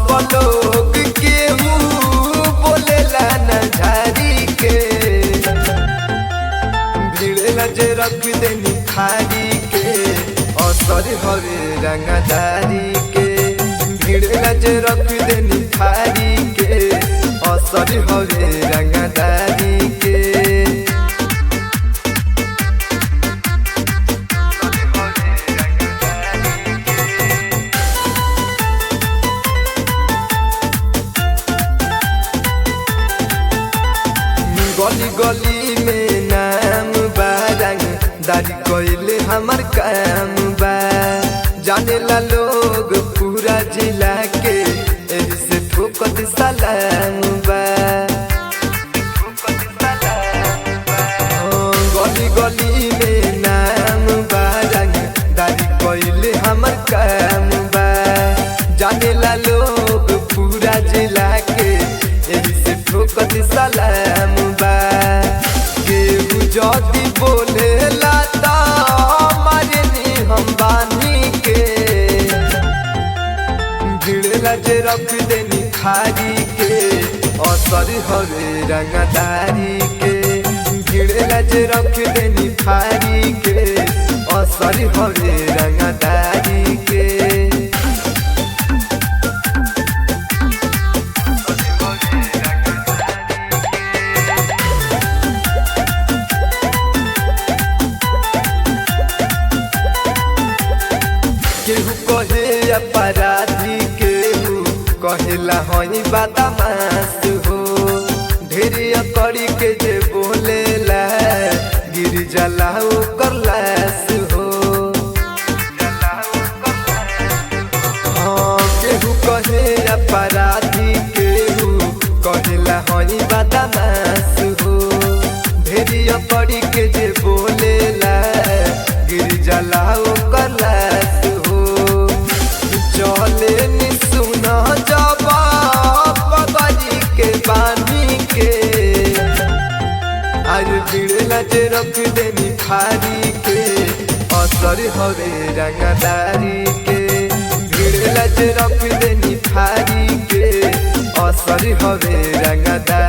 सब लोग केहू बोलेला न झाड़ी के, भीड़ जे रख देनी थारी के असर हवे रंगदारी के, भीड़ जे रख देनी थारी के असर हवे रंगदारी के। गली गली में नाम बा रंगदारी कइले हमर काम बा, जाने ला लोग पूरा जिला के एही से ठोकत सलाम बा। गली गली में नाम बा रंगदारी कइले हमर काम बा, जाने ला लोग पूरा जिला के एही से ठोकत सलाम बा। केहू जदी बोलेला त मारनी हम बानी के, भीड़ जे रख देनी थारी के असर हवे रंगदारी के, भीड़ जे रख देनी थारी के असर हवे रंगदारी के। केहू कहे अपराधी केहू कहेला हई बदमाश हो, ढेरी अकड़ी के जे बोलेला गिर जाला ओकर लाश हो। हाँ केहू कहे अपराधी केहू कहेला हई बदमाश हो, ढेरी अकड़ी के जे बोलेला गिर जाला ओकर लाश हो। चले नि सुना जबा पगड़ी के बानी के, आज भीड़ जे रख देनी थारी के असर हवे रंगदारी के, भीड़ जे रख देनी थारी के असर हवे रंगदारी।